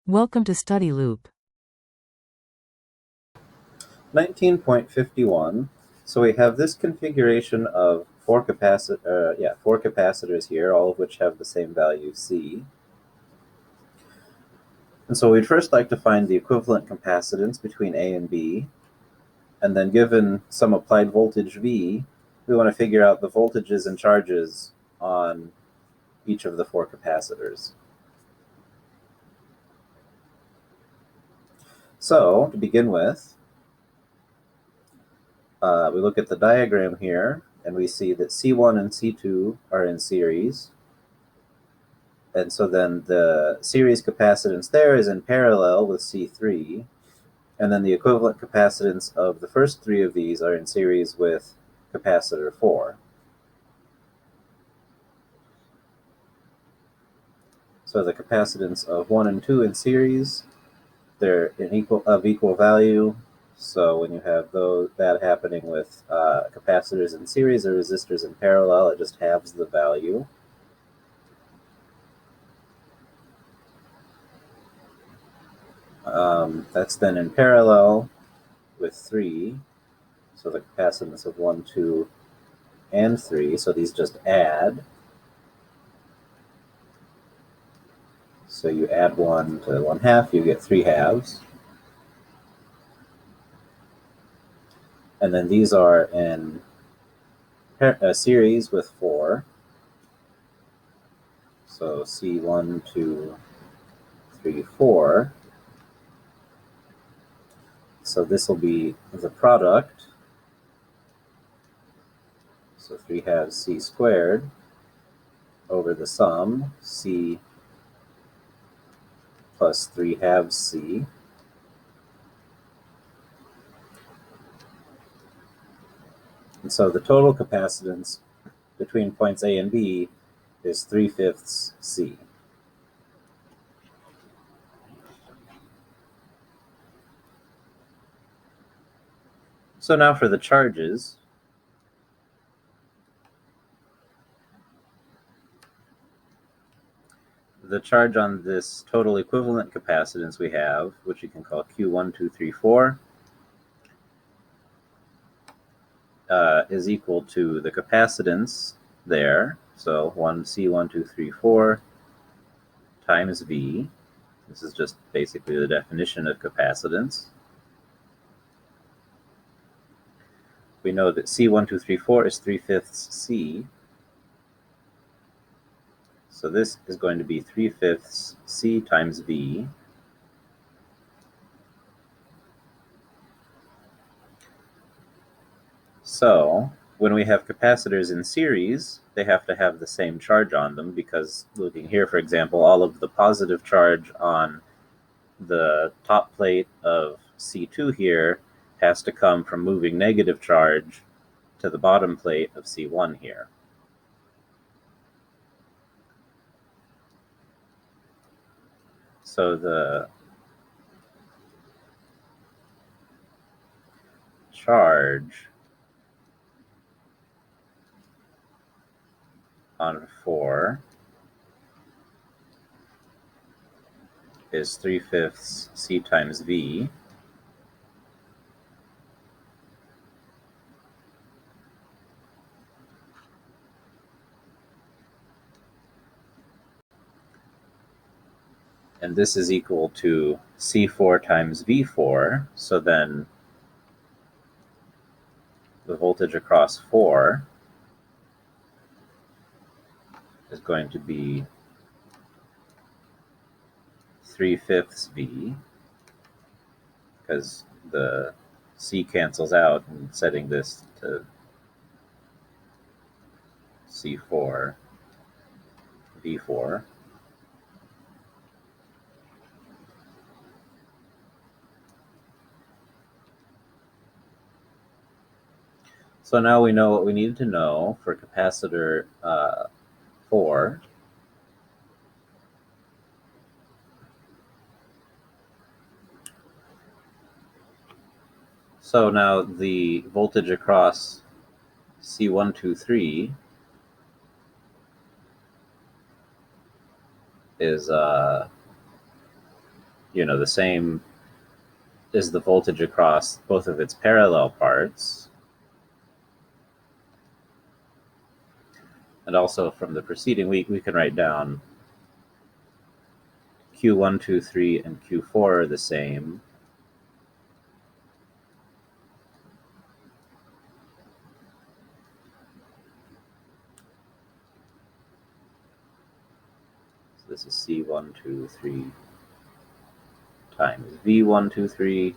Welcome to Study Loop. 19.51. So we have this configuration of four capacitors here, all of which have the same value C. And so we'd first like to find the equivalent capacitance between A and B. And then given some applied voltage V, we want to figure out the voltages and charges on each of the four capacitors. So to begin with, we look at the diagram here, and we see that C1 and C2 are in series. And so then the series capacitance there is in parallel with C3. And then the equivalent capacitance of the first three of these are in series with capacitor 4. So the capacitance of 1 and 2 in series, they're of equal value. So when you have that happening with capacitors in series or resistors in parallel, it just halves the value. That's then in parallel with 3. So the capacitance of 1, 2, and 3. So these just add. So you add 1 to 1/2, you get 3/2. And then these are in a series with 4. So C1, 2, 3, 4. So this will be the product. So 3/2 C squared over the sum, C plus 3/2 C. And so the total capacitance between points A and B is 3/5 C. So now for the charges. The charge on this total equivalent capacitance we have, which you can call Q1, 2, 3, 4, is equal to the capacitance there. So C1, 2, 3, 4 times V. This is just basically the definition of capacitance. We know that C1, 2, 3, 4 is 3/5 C. So this is going to be 3/5 C times V. So when we have capacitors in series, they have to have the same charge on them, because looking here, for example, all of the positive charge on the top plate of C2 here has to come from moving negative charge to the bottom plate of C1 here. So the charge on 4 is 3/5 C times V. And this is equal to C4 times V4. So then the voltage across 4 is going to be 3/5 V, because the C cancels out, and setting this to C4 V4. So now we know what we need to know for capacitor 4. So now the voltage across C1, 2, 3 is the same is the voltage across both of its parallel parts. And also from the preceding week, we can write down Q1, 2, 3, and Q4 are the same. So this is C1, 2, 3 times V1, 2, 3.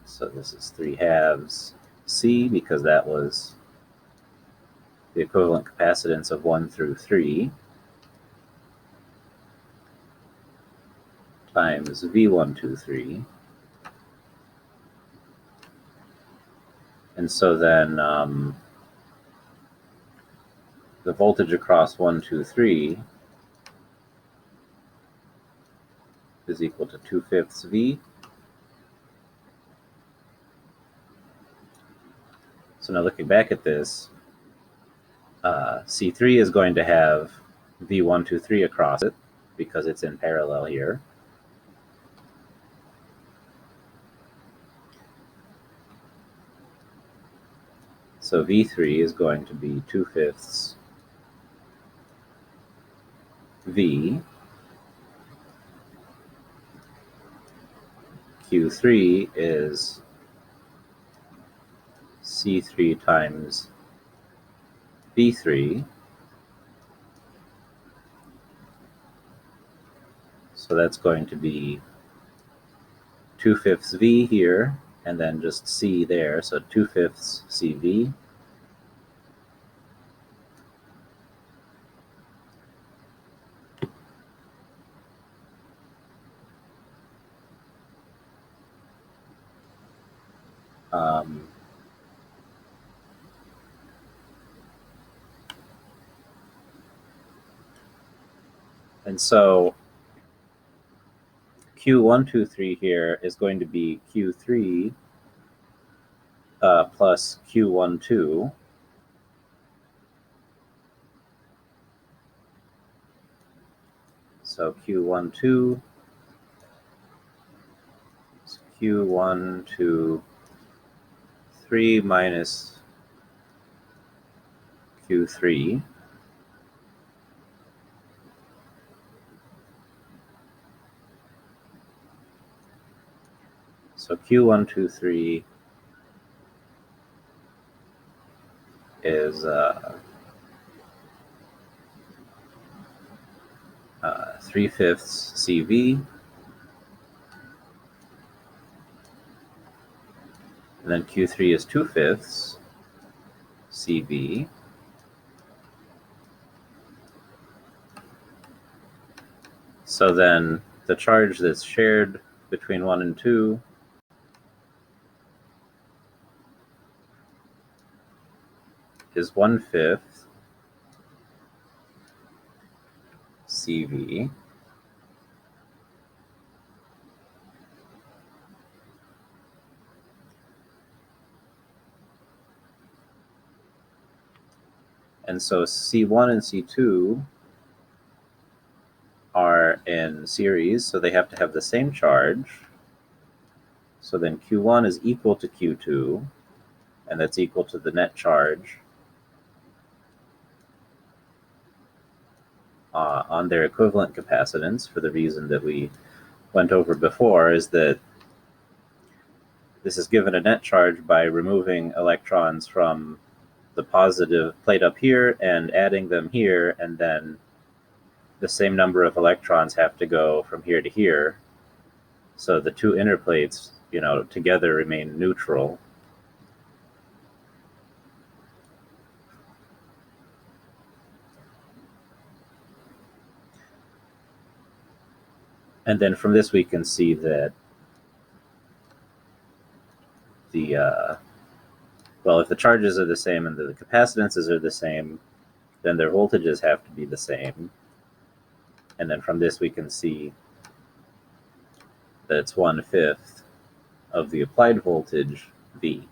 So this is 3/2 C, because that was the equivalent capacitance of 1 through 3, times V1, 2, 3. And so then the voltage across 1, 2, 3 is equal to 2/5 V. So now looking back at this, C3 is going to have V1, 2, 3 across it because it's in parallel here. So V3 is going to be 2/5 V. Q3 is C3 times V3. So that's going to be 2/5 V here, and then just C there, so 2/5 CV. And so Q1, 2, 3 here is going to be Q3 plus Q1, 2. So Q1, 2 is Q1, 2, 3 minus Q3. So Q1, 2, 3 is 3/5 CV. And then Q3 is 2/5 CV. So then the charge that's shared between 1 and 2 is 1/5 CV. And so C1 and C2 are in series, so they have to have the same charge. So then Q1 is equal to Q2, and that's equal to the net charge on their equivalent capacitance, for the reason that we went over before, is that this is given a net charge by removing electrons from the positive plate up here and adding them here, and then the same number of electrons have to go from here to here. So the two inner plates, together remain neutral. And then from this we can see that if the charges are the same and the capacitances are the same, then their voltages have to be the same. And then from this we can see that it's 1/5 of the applied voltage, V.